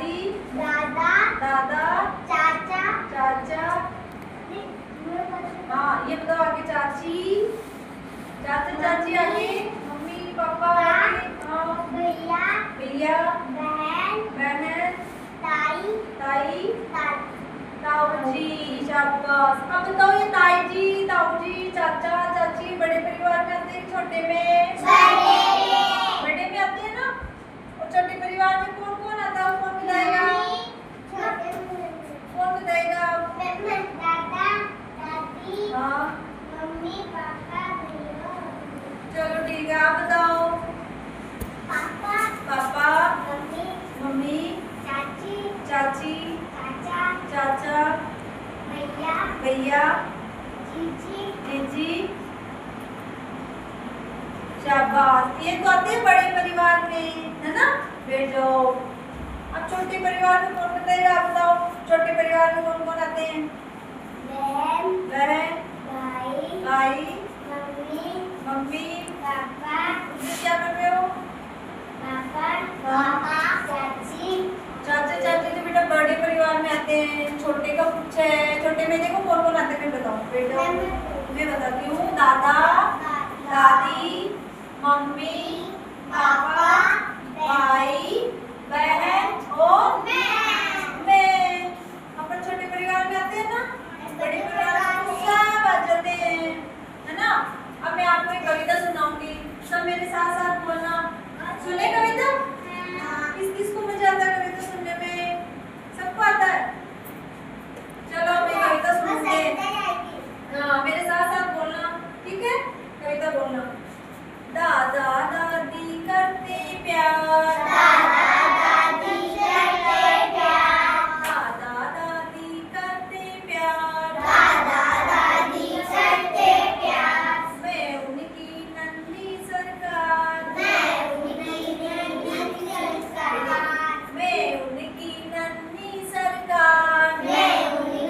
दादी, दादा, दादा, चाचा, चाचा। हाँ, ये बताओ आगे चाची, चाचा चाची आगे, मम्मी पापा आगे, हाँ, भैया, भैया, बहन, बहन, ताई, ताई, दादी। ताऊ जी। शाबाश। अब बताओ ये ताई जी, ताऊ जी, चाचा चाची बड़े परिवार में आते हैं, छोटे में? बड़े में आते हैं ना। और छोटे परिवार में कौन कौन आता है, कौन बताएगा? कौन बताएगा? दादा, दादी, हाँ, मम्मी, पापा, भैया। चलो ठीक है, आप बताओ। पापा, पापा, मम्मी, मम्मी, चाची, चाची, चाचा, चाचा, भैया, भैया, जीजी, जीजी। शाबाश। ये तो आते हैं बड़े परिवार में, है ना? फिर जो अब छोटे परिवार में कौन बताएगा? आप बताओ, छोटे परिवार में कौन कौन आते हैं? बहन, बहन, भाई, भाई, मम्मी, मम्मी। पापा, उसे क्या कर रहे हो? पापा, हाँ। चाची, चाचा चाची तो बेटा बड़े परिवार में आते हैं, छोटे का पूछा है। छोटे में देखो कौन कौन आते हैं, मैं बताऊँ बेटा, मैं बताती हूँ। दादा, दादी, मम्मी, पापा, भाई, बहन और मैं। अपन छोटे परिवार में आते हैं ना, बड़े परिवार में तो सब आ जाते हैं, है ना? अब मैं आपको एक कविता सुनाऊंगी, सब मेरे साथ साथ बोलना। सुने कविता? किस किस को मजा आता है कविता सुनने में? सबको आता है? चलो मैं कविता सुनते हैं। हाँ, मेरे साथ साथ बोलना, ठीक है? कविता बोलना। दादा दादी करते प्यार, दादा दादी करते प्यार, दादा दादी करते प्यार, दादा दादी करते प्यार। मैं उनकी नन्ही सरकार, मैं उनकी नन्ही सरकार, मैं उनकी नन्ही सरकार, मैं उनकी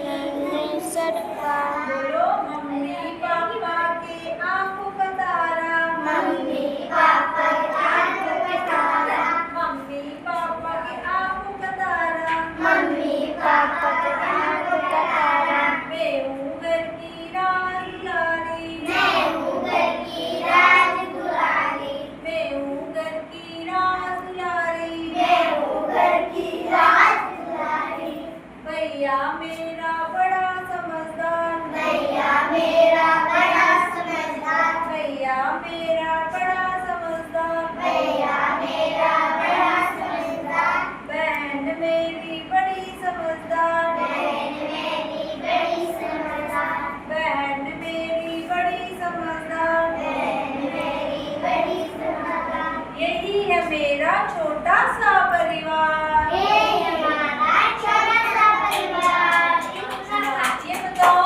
नन्ही सरकार। बोलो मम्मी पापा के आंखों का तारा, मम्मी पापा के आंखों का तारा, मम्मी पापा के आंखों का तारा, मम्मी पापा के आंखों का तारा। मैं हूँ घर की राजकुमारी, मैं हूँ घर की राजकुमारी, मैं हूँ घर की राजकुमारी, मैं हूँ घर की राजकुमारी। भैया मेरा बड़ा समझदार, भैया मेरा बड़ा समझदार, भैया मेरा बड़ा समझदार, भैया मेरा बड़ा समझदार। बहन मेरी बड़ी समझदार, बहन मेरी बड़ी समझदार, बहन मेरी बड़ी समझदार, बहन मेरी बड़ी समझदार। यही है मेरा छोटा सा परिवार, यही हमारा छोटा सा परिवार। ये बताओ,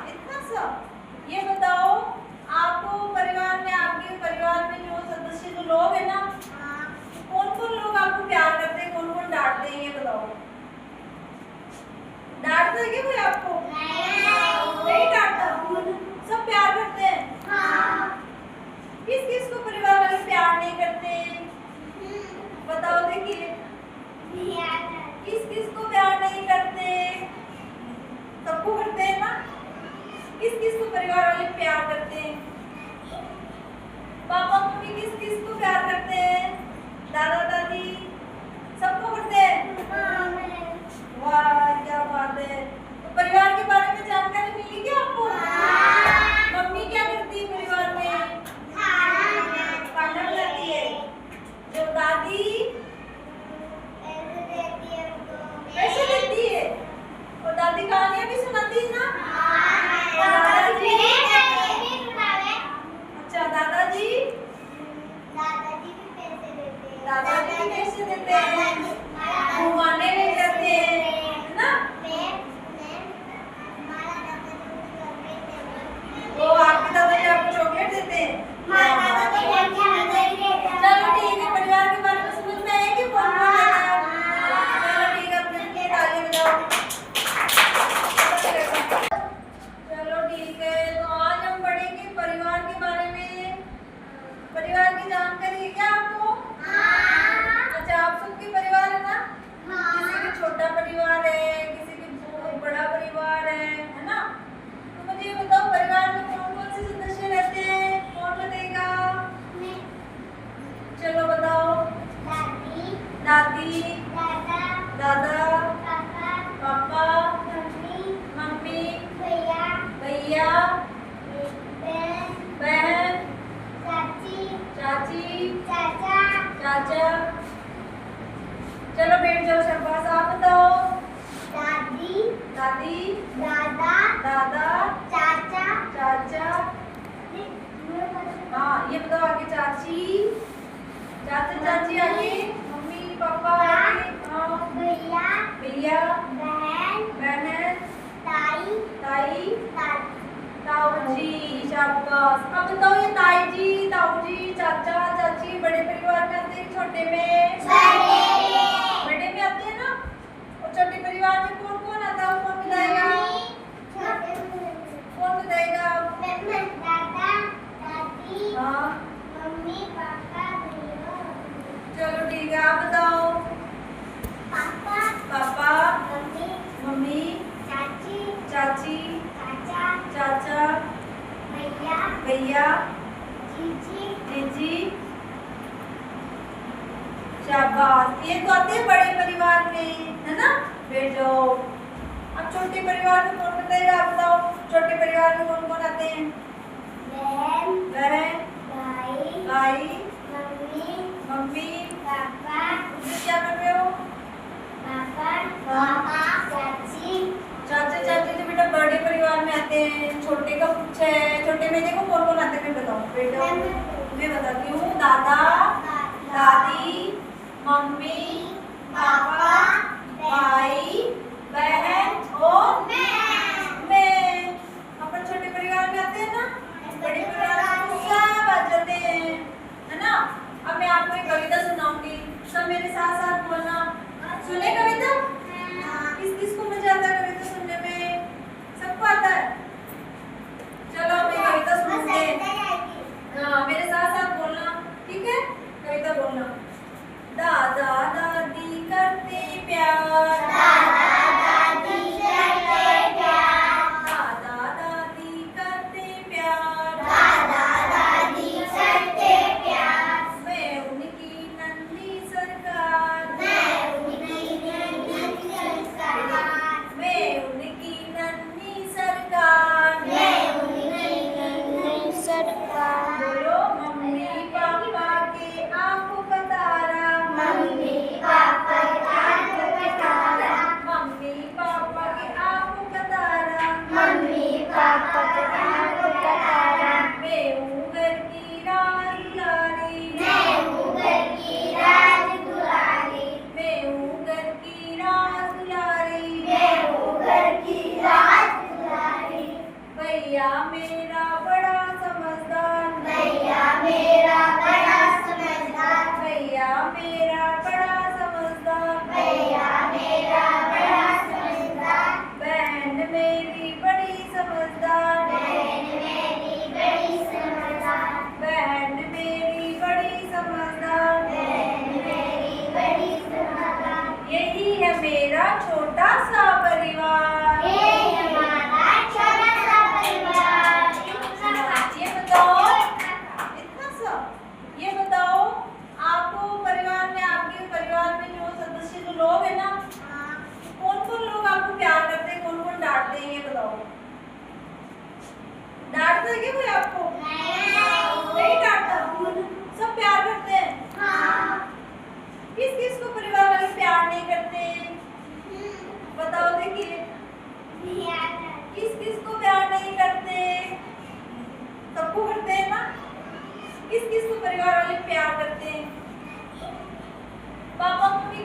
इतना सा, ये बताओ आपको परिवार में, आपके परिवार में जो सदस्य जो लोग हैं ना, कौन कौन लोग आपको प्यार करते हैं, कौन कौन डांटते हैं, ये बताओ। डांटते हैं क्या कोई आपको? नहीं डांटता, सब प्यार करते हैं। किस किस को परिवार वाले प्यार नहीं करते? बताओ देखिए, किस किस को प्यार नहीं करते? सबको करते हैं ना? किस किस को परिवार वाले प्यार करते हैं? पापा मम्मी किस किस को प्यार करते हैं? दादा दादी सबको करते हैं? वाह क्या बात है। तो परिवार के बारे में जानकारी मिली क्या आपको? मम्मी क्या करती है परिवार में? खाना बनाती है। जो दादी पैसे देती है, और दादी कहानियां भी सुनाती है ना? और दादाजी? अच्छा दादाजी, दादाजी भी पैसे देते हैं, घुमाने ले जाते हैं, है ना? वो आपके दादाजी आपको चॉकलेट देते हैं? चलो ठीक है, परिवार के बारे में समझ में आया कि कौन कौन है? चलो ठीक है, अपने लिए ताली बजाओ। चलो ठीक है, तो आज हम पढ़ेंगे परिवार के बारे में। परिवार की जानकारी है क्या आपको? अच्छा, आप सबके परिवार है ना? ताई ताऊ जी, शाबाश। अब बताओ ये ताई जी, ताऊ जी, चाचा चाची बड़े परिवार में आते हैं छोटे में? बड़े में आते हैं ना। और छोटे परिवार में कौन कौन आता है? कौन बताएगा? कौन बताएगा? दादा दादी हाँ मम्मी पापा भैया चलो ठीक है, आप बताओ। पापा पापा मम्मी मम्मी चाची चाची चाचा चाचा भैया भैया जीजी जीजी, शाबाश। ये तो आते हैं बड़े परिवार में, है ना। बैठ जाओ। अब छोटे परिवार में कौन बताएगा? आप बताओ। छोटे परिवार में कौन कौन आते हैं? बहन बहन भाई भाई मम्मी मम्मी। पापा तुम क्या कर रहे हो? पापा चाची चाचा चाची तो बेटा बड़े परिवार में आते हैं। छोटे का पूछा है, छोटे में देखो कौन कौन आते हैं, मैं बताऊँ बेटा। मैं बताती हूँ। दादा दादी मम्मी पापा भाई बहन और मैं। अपन छोटे परिवार में आते हैं ना। बड़े परिवार में सब आ जाते हैं, है ना। अब मैं आपको एक कविता सुनाऊंगी, सब मेरे साथ साथ बोलना। सुने कविता? किस किस को मजा आता है कविता सुनने में? सबको आता है? चलो मैं कविता सुनते हैं। हाँ मेरे साथ साथ बोलना, ठीक है। कविता बोलना। दादा दादी करते प्यार, दादा दादी करते प्यार दादा दादी करते प्यार, दादा दादी करते प्यार मैं उनकी नन्ही सरकार, मैं उनकी नन्ही सरकार मैं उनकी नन्ही सरकार। मैं उनकी नन्ही सरकार बोलो मम्मी पापा के आंखों का तारा, मम्मी पापा आंखों का तारा मम्मी पापा के आंखों का तारा। मम्मी पापा आंखों का तारा मैं हूँ घर की राजकुमारी, मैं हूँ घर की राजकुमारी मैं हूँ घर की राजकुमारी। मैं हूँ घर की राजकुमारी भैया मेरा बड़ा समझदार, भैया मेरा बड़ा समझदार भैया मेरा बड़ा समझदार। भैया मेरा बड़ा समझदार बहन मेरी बड़ी समझदार, बहन मेरी बड़ी समझदार बहन मेरी बड़ी समझदार। बहन मेरी बड़ी समझदार यही है मेरा छोटा सा परिवार। ये हमारा छोटा सा परिवार ये बताओ इतना सा, ये बताओ आपको परिवार में, आपके परिवार में जो सदस्य जो लोग हैं ना, कौन कौन लोग आपको प्यार करते हैं, कौन कौन डांटते हैं, ये बताओ। डांटते हैं क्या कोई आपको? नहीं डांटता, सब प्यार करते हैं। किस किस को परिवार वाले प्यार नहीं करते? बताओ देखिए, किस किस को प्यार नहीं करते? सबको करते हैं ना। किस किस को परिवार वाले प्यार करते हैं? Papa mummy